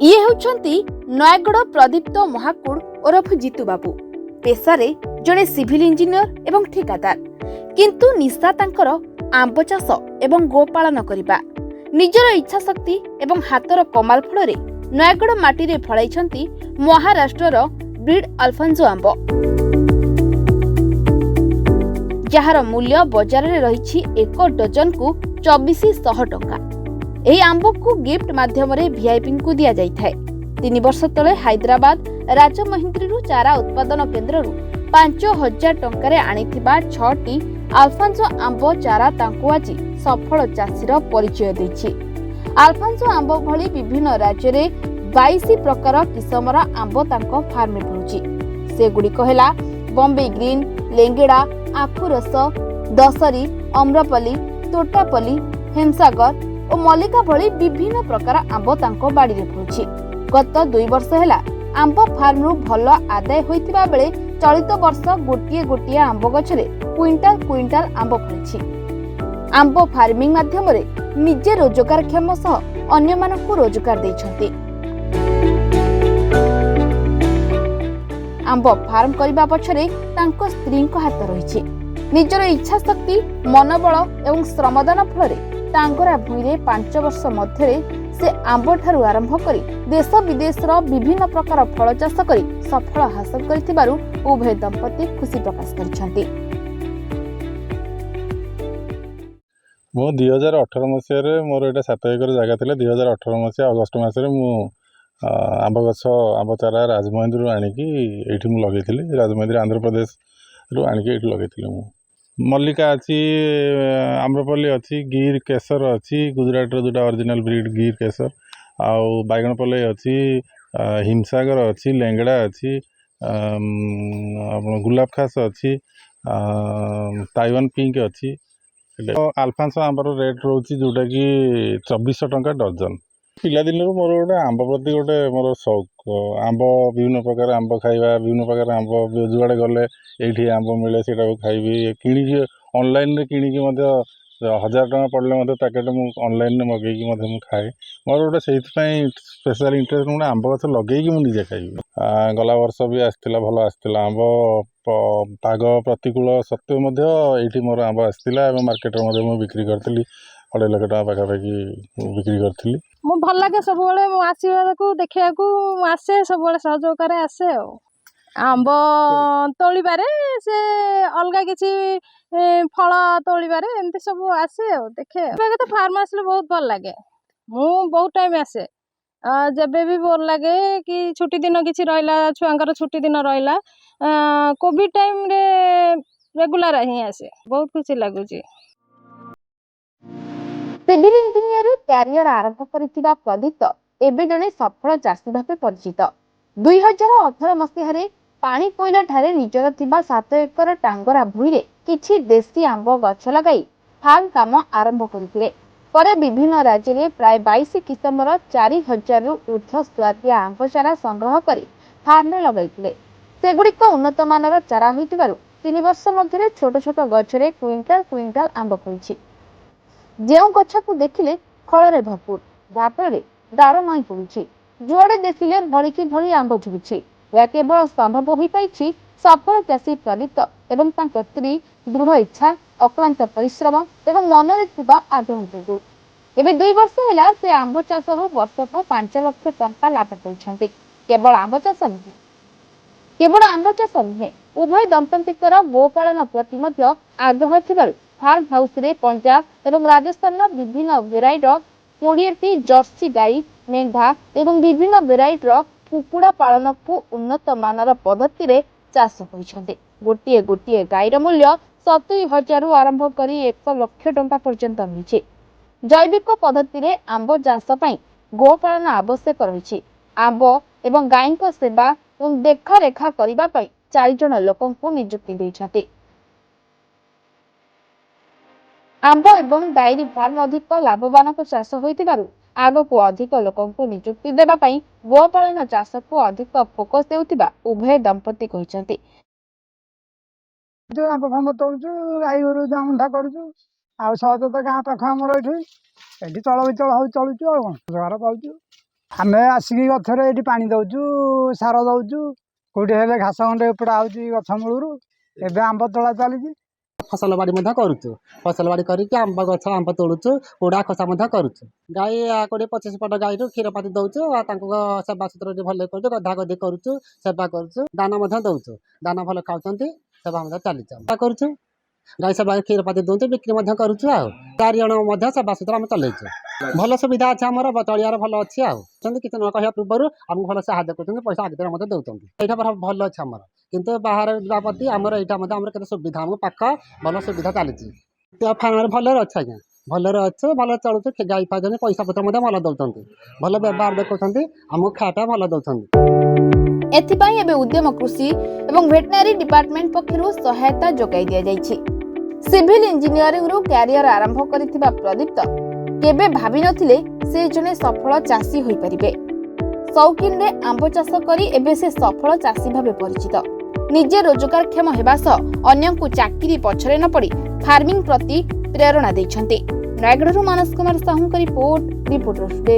ଇଏ ହେଉଛନ୍ତି ନୟାଗଡ଼ ପ୍ରଦୀପ୍ତ ମହାକୁଡ଼ ଓରଫ ଜିତୁ ବାବୁ। ପେଶାରେ ଜଣେ ସିଭିଲ ଇଞ୍ଜିନିୟର ଏବଂ ଠିକାଦାର, କିନ୍ତୁ ନିଶା ତାଙ୍କର ଆମ୍ବ ଚାଷ ଏବଂ ଗୋପାଳନ କରିବା। ନିଜର ଇଚ୍ଛା ଶକ୍ତି ଏବଂ ହାତର କମାଲ ଫଳରେ ନୟାଗଡ଼ ମାଟିରେ ଫଳାଇଛନ୍ତି ମହାରାଷ୍ଟ୍ରର ବ୍ରିଡ୍ ଆଲଫାନ୍ସୋ ଆମ୍ବ, ଯାହାର ମୂଲ୍ୟ ବଜାରରେ ରହିଛି 1 ଡଜନକୁ 2400 ଟଙ୍କା। ଏହି ଆମ୍ବକୁ ଗିଫ୍ଟ ମାଧ୍ୟମରେ ଭିଆଇପିଙ୍କୁ ଦିଆଯାଇଥାଏ। 3 ବର୍ଷ ତଳେ ହାଇଦ୍ରାବାଦ ରାଜମହେନ୍ଦ୍ରୀରୁ ଚାରା ଉତ୍ପାଦନ କେନ୍ଦ୍ରରୁ 5000 ଟଙ୍କାରେ ଆଣିଥିବା 6ଟି ଆଲଫାନ୍ସୋ ଆମ୍ବ ଚାରା ତାଙ୍କୁ ଆଜି ସଫଳ ଚାଷୀର ପରିଚୟ ଦେଇଛି। ଆଲଫାନ୍ସୋ ଆମ୍ବ ଭଳି ବିଭିନ୍ନ ରାଜ୍ୟରେ 22 ପ୍ରକାର କିସମର ଆମ୍ବ ତାଙ୍କ ଫାର୍ମରେ ଫଳୁଛି। ସେଗୁଡ଼ିକ ହେଲା ବମ୍ବେ ଗ୍ରୀନ, ଲେଙ୍ଗେଡ଼ା, ଆଖୁରସ, ଦଶରୀ, ଅମ୍ରପଲ୍ଲୀ, ତୋଟାପଲ୍ଲୀ, ହେମସାଗର ଓ ମଲ୍ଲିକା ଭଳି ବିଭିନ୍ନ ପ୍ରକାର ଆମ୍ବ ତାଙ୍କ ବାଡ଼ିରେ ଫଳୁଛି। ଗତ 2 ବର୍ଷ ହେଲା ଆମ୍ବ ଫାର୍ମରୁ ଭଲ ଆଦାୟ ହୋଇଥିବା ବେଳେ ଚଳିତ ବର୍ଷ ଗୋଟିଏ ଆମ୍ବ ଗଛରେ କୁଇଣ୍ଟାଲ ଆମ୍ବ ଫଳିଛି। ଆମ୍ବ ଫାର୍ମିଂ ମାଧ୍ୟମରେ ନିଜେ ରୋଜଗାରକ୍ଷମ ସହ ଅନ୍ୟମାନଙ୍କୁ ରୋଜଗାର ଦେଇଛନ୍ତି। ଆମ୍ବ ଫାର୍ମ କରିବା ପଛରେ ତାଙ୍କ ସ୍ତ୍ରୀଙ୍କ ହାତ ରହିଛି। ନିଜର ଇଚ୍ଛା ଶକ୍ତି, ମନୋବଳ ଏବଂ ଶ୍ରମଦାନ ଫଳରେ ଟାଙ୍ଗରା ଭୂଇଁରେ 5 ବର୍ଷ ମଧ୍ୟରେ ସେ ଆମ୍ବ ଠାରୁ ଆରମ୍ଭ କରି ଦେଶ ବିଦେଶର ବିଭିନ୍ନ ପ୍ରକାର ଫଳ ଚାଷ କରି ସଫଳ ହାସଲ କରିଥିବାରୁ ଉଭୟ ଦମ୍ପତି ଖୁସି ପ୍ରକାଶ କରିଛନ୍ତି। ମୁଁ 2018 ମସିହାରେ ମୋର ଏଇଟା 7 ଏକର ଜାଗା ଥିଲା। 2018 ମସିହା ଅଗଷ୍ଟ ମାସରେ ମୁଁ ଆମ୍ବ ଗଛ ଆମ୍ବ ଚାରା ରାଜମହେନ୍ଦ୍ରୀରୁ ଆଣିକି ଏଇଠି ମୁଁ ଲଗେଇଥିଲି। ରାଜମହେନ୍ଦ୍ରୀ ଆନ୍ଧ୍ରପ୍ରଦେଶରୁ ଆଣିକି ଏଇଠି ଲଗେଇଥିଲି। ମୁଁ ମଲ୍ଲିକା ଅଛି, ଆମ୍ରପଲ୍ଲୀ ଅଛି, ଗିର୍ କେଶର ଅଛି, ଗୁଜୁରାଟର ଯେଉଁଟା ଅରିଜିନାଲ ବ୍ରିଡ୍ ଗିର୍ କେଶର, ଆଉ ବାଇଗଣ ପଲେଇ ଅଛି, ହିମସାଗର ଅଛି, ଲେଙ୍ଗଡ଼ା ଅଛି, ଆପଣ ଗୁଲାବ ଖାସ ଅଛି, ତାଇୱାନ ପିଙ୍କ ଅଛି। ଆଲଫାନ୍ସୋ ଆମ୍ବର ରେଟ୍ ରହୁଛି ଯେଉଁଟାକି 2400 ଟଙ୍କା ଡଜନ। ପିଲାଦିନରୁ ମୋର ଗୋଟେ ଆମ୍ବ ପ୍ରତି ଗୋଟେ ମୋର ସଉକ। ଆମ୍ବ, ବିଭିନ୍ନ ପ୍ରକାର ଆମ୍ବ ଖାଇବା, ବିଭିନ୍ନ ପ୍ରକାର ଆମ୍ବ ଯୁଆଡ଼େ ଗଲେ ଏଇଠି ଆମ୍ବ ମିଳେ ସେଇଟାକୁ ଖାଇବି। କିଣିକି ଅନଲାଇନରେ କିଣିକି ମଧ୍ୟ 1000 ଟଙ୍କା ପଡ଼ିଲେ ମଧ୍ୟ ପ୍ୟାକେଟ୍ ମୁଁ ଅନଲାଇନରେ ମଗେଇକି ମଧ୍ୟ ମୁଁ ଖାଏ। ମୋର ଗୋଟେ ସେଇଥିପାଇଁ ସ୍ପେଶାଲ ଇଣ୍ଟରେଷ୍ଟ, ଗୋଟେ ଆମ୍ବ ଗଛ ଲଗେଇକି ମୁଁ ନିଜେ ଖାଇବି। ଗଲା ବର୍ଷ ବି ଆସିଥିଲା, ଭଲ ଆସିଥିଲା ଆମ୍ବ। ପାଗ ପ୍ରତିକୂଳ ସତ୍ତ୍ୱେ ମଧ୍ୟ ଏଇଠି ମୋର ଆମ୍ବ ଆସିଥିଲା ଏବଂ ମାର୍କେଟରେ ମଧ୍ୟ ମୁଁ ବିକ୍ରି କରିଥିଲି। 2.5 ଲକ୍ଷ ଟଙ୍କା ପାଖାପାଖି ବିକ୍ରି କରିଥିଲି। ମୁଁ ଭଲ ଲାଗେ ସବୁବେଳେ ମୁଁ ଆସିବାକୁ ଦେଖିବାକୁ ମୁଁ ଆସେ, ସବୁବେଳେ ସହଯୋଗରେ ଆସେ। ଆଉ ଆମ୍ବ ତୋଳିବାରେ, ସେ ଅଲଗା କିଛି ଫଳ ତୋଳିବାରେ ଏମିତି ସବୁ ଆସେ ଆଉ ଦେଖେ। ତ ଫାର୍ମ ଆସିଲେ ବହୁତ ଭଲ ଲାଗେ। ମୁଁ ବହୁତ ଟାଇମ୍ ଆସେ। ଯେବେ ବି ବୋର ଲାଗେ କି ଛୁଟି ଦିନ କିଛି ରହିଲା, ଛୁଆଙ୍କର ଛୁଟି ଦିନ ରହିଲା, କୋଭିଡ ଟାଇମରେ ରେଗୁଲାର ହିଁ ଆସେ। ବହୁତ ଖୁସି ଲାଗୁଛି। ସିଭିଲ ଇଞ୍ଜିନିୟର କ୍ୟାରିୟର ଆରମ୍ଭ କରିଥିବା ପ୍ରଦୀପ୍ତ ଏବେ ଜଣେ ସଫଳ ଚାଷୀ ଭାବେ ପରିଚିତ। 2018 ମସିହାରେ ପାଣିକୋଇଲା ଠାରେ ନିଜର ଥିବା 7 ଏକର ଟାଙ୍ଗରା ଭୂଇଁରେ କିଛି ଦେଶୀ ଆମ୍ବ ଗଛ ଲଗାଇ ଫାର୍ମ କାମ ଆରମ୍ଭ କରିଥିଲେ। ପରେ ବିଭିନ୍ନ ରାଜ୍ୟରେ ପ୍ରାୟ 22 କିସମର 4000ରୁ ଉର୍ଦ୍ଧ୍ୱ ସୁଆଦିଆ ଆମ୍ବ ଚାରା ସଂଗ୍ରହ କରି ଫାର୍ମରେ ଲଗାଇଥିଲେ। ସେଗୁଡ଼ିକ ଉନ୍ନତମାନର ଚାରା ହୋଇଥିବାରୁ 3 ବର୍ଷ ମଧ୍ୟରେ ଛୋଟ ଛୋଟ ଗଛରେ କୁଇଣ୍ଟାଲ ଆମ୍ବ ଫଳିଛି। ଯେଉଁ ଗଛକୁ ଦେଖିଲେ ଫଳରେ ଭରପୁର, ଯାହାଫଳରେ ଡାଳ ନଇଁ ପଡୁଛି। ଯୁଆଡେ ଦେଖିଲେ ଭଳିକି ଭଳି ଆମ୍ବ ଝୁଲୁଛି। ଏହା କେବଳ ସମ୍ଭବ ହୋଇପାରିଛି ସଫଳ ଚାଷୀ ପ୍ରଦୀପ୍ତ ଏବଂ ତାଙ୍କ ସ୍ତ୍ରୀ ଦୃଢ଼ ଇଚ୍ଛା, ଅକ୍ଳାନ୍ତ ପରିଶ୍ରମ ଏବଂ ମନରେ ଥିବା ଆଗ୍ରହ ଯୋଗୁଁ। ଏବେ 2 ବର୍ଷ ହେଲା ସେ ଆମ୍ବ ଚାଷରୁ ବର୍ଷକୁ 5 ଲକ୍ଷ ଟଙ୍କା ଲାଭ କରୁଛନ୍ତି। କେବଳ ଆମ୍ବ ଚାଷ ନୁହେଁ, ଉଭୟ ଦମ୍ପତିଙ୍କର ଗୋପାଳନ ପ୍ରତି ମଧ୍ୟ ଆଗ୍ରହ ଥିବାରୁ ଫାର୍ମ ହାଉସରେ ପଞ୍ଜାବ ଏବଂ ରାଜସ୍ଥାନର ବିଭିନ୍ନ ଭେରାଇଟିର 20ଟି ଜର୍ସି ଗାଈ, ମେଣ୍ଢା ଏବଂ ବିଭିନ୍ନ ଭେରାଇଟିର କୁକୁଡ଼ା ପାଳନକୁ ଉନ୍ନତ ମାନର ପଦ୍ଧତିରେ ଚାଷ କରିଛନ୍ତି। ଗୋଟିଏ ଗାଈର ମୂଲ୍ୟ 70,000ରୁ ଆରମ୍ଭ କରି 1 ଲକ୍ଷ ଟଙ୍କା ପର୍ଯ୍ୟନ୍ତ ରହିଛି। ଜୈବିକ ପଦ୍ଧତିରେ ଆମ୍ବ ଚାଷ ପାଇଁ ଗୋପାଳନ ଆବଶ୍ୟକ ରହିଛି। ଆମ୍ବ ଏବଂ ଗାଈଙ୍କ ସେବା ଏବଂ ଦେଖାରେଖା କରିବା ପାଇଁ 4 ଜଣ ଲୋକଙ୍କୁ ନିଯୁକ୍ତି ଦେଇଛନ୍ତି। ଆମ୍ବ ଏବଂ ଡାଏରୀ ଫାର୍ମ ଅଧିକ ଲାଭବାନକ ଚାଷ ହୋଇଥିବାରୁ ଆଗକୁ ଅଧିକ ଲୋକଙ୍କୁ ନିଯୁକ୍ତି ଦେବା ପାଇଁ ଗୋପାଳନ ଚାଷକୁ ଅଧିକ ଫୋକସ ଦେଉଥିବା ଉଭୟ ଦମ୍ପତି କହିଛନ୍ତି। ଆମ୍ବ ଫାମ୍ବ ତୋଳୁଛୁ, ଗାଈ ଗୋରୁ ଧନ୍ଦା କରୁଛୁ। ଆଉ ସହଜ ତ ଗାଁ ପାଖ ଆମର ଏଠି ଚଳ ବିଚଳ ହଉ ଚଳୁଛୁ। ଆଉ କ'ଣ ରୋଜଗାର ପାଉଛୁ। ଆମେ ଆସିକି ଗଛରେ ଏଠି ପାଣି ଦଉଛୁ, ସାର ଦଉଛୁ, କୋଉଠି ହେଲେ ଘାସ ଖଣ୍ଡେ ଉପଡ଼ା ହଉଛି ଗଛ ମୂଳରୁ। ଏବେ ଆମ୍ବ ତୋଳା ଚାଲିଛି। ଫସଲ ବାଡ଼ି ମଧ୍ୟ କରୁଛୁ। ଫସଲ ବାଡ଼ି କରିକି ଆମ୍ବ ଗଛ ଆମ୍ବ ତୋଳୁଛୁ, ପୋଡ଼ା ଖସା ମଧ୍ୟ କରୁଛୁ। ଗାଈ 20-25 ପଟ ଗାଈରୁ କ୍ଷୀର ପାତି ଦଉଛୁ, ଆଉ ତାଙ୍କୁ ସେବା ସୁତରା ଭଲ କରୁଛୁ, ଗଧା ଗଧି କରୁଛୁ, ସେବା କରୁଛୁ, ଦାନା ମଧ୍ୟ ଦଉଛୁ। ଦାନା ଭଲ ଖାଉଛନ୍ତି, ସେବା ମଧ୍ୟ ଚାଲିଛି କରୁଛୁ। ଗାଈ ସେବା କ୍ଷୀର ପାତି ଦଉଛୁ, ବିକ୍ରି ମଧ୍ୟ କରୁଛୁ। ଆଉ 4 ଜଣ ମଧ୍ୟ ସେବା ସୁତରା ଆମେ ଚଲେଇଛୁ। ଭଲ ସୁବିଧା ଅଛି, ଆମର ଚଳିବାର ଭଲ ଅଛି। ଆଉ କିଛି ନ କହିବା ପୂର୍ବରୁ ଆମକୁ ଭଲ ସାହାଯ୍ୟ କରୁଛନ୍ତି, ପଇସା ଆଗରେ ମଧ୍ୟ ଦଉଛନ୍ତି। ଏଇଟା ଭଲ ଅଛି ଆମର। କିନ୍ତୁ ବାହାରେ ଯିବା ପ୍ରତି ଆମର ଏଇଟା ମଧ୍ୟ ଆମର କେତେ ସୁବିଧା, ଆମକୁ ପାଖ, ଭଲ ସୁବିଧା ଚାଲିଛି। ଫାର୍ମରେ ଭଲରେ ଅଛି ଆଜ୍ଞା, ଭଲରେ ଅଛୁ, ଭଲ ଚଳୁଛୁ। ଗାଈ ପାଉଛନ୍ତି, ପଇସା ପତ୍ର ମଧ୍ୟ ଭଲ ଦଉଛନ୍ତି, ଭଲ ବ୍ୟବହାର ଦେଖୁଛନ୍ତି, ଆମକୁ ଖାଇବା ଭଲ ଦଉଛନ୍ତି। ଏଥିପାଇଁ ଏବେ ଉଦ୍ୟମ କୃଷି ଏବଂ ଭେଟେନାରୀ ଡିପାର୍ଟମେଣ୍ଟ ପକ୍ଷରୁ ସହାୟତା ଯୋଗାଇ ଦିଆଯାଇଛି। ସିଭିଲ ଇଞ୍ଜିନିୟରିଂରୁ କ୍ୟାରିୟର ଆରମ୍ଭ କରିଥିବା ପ୍ରଦୀପ୍ତ କେବେ ଭାବିନଥିଲେ ସେ ଜଣେ ସଫଳ ଚାଷୀ ହୋଇପାରିବେ। ସୌକିନରେ ଆମ୍ବ ଚାଷ କରି ଏବେ ସେ ସଫଳ ଚାଷୀ ଭାବେ ପରିଚିତ। ନିଜେ ରୋଜଗାରକ୍ଷମ ହେବା ସହ ଅନ୍ୟଙ୍କୁ ଚାକିରି ପଛରେ ନ ପଡ଼ି ଫାର୍ମିଂ ପ୍ରତି ପ୍ରେରଣା ଦେଇଛନ୍ତି। ନୟାଗଡ଼ରୁ ମାନସ କୁମାର ସାହୁଙ୍କ ରିପୋର୍ଟ, ରିପୋର୍ଟର୍ସ ଡେ।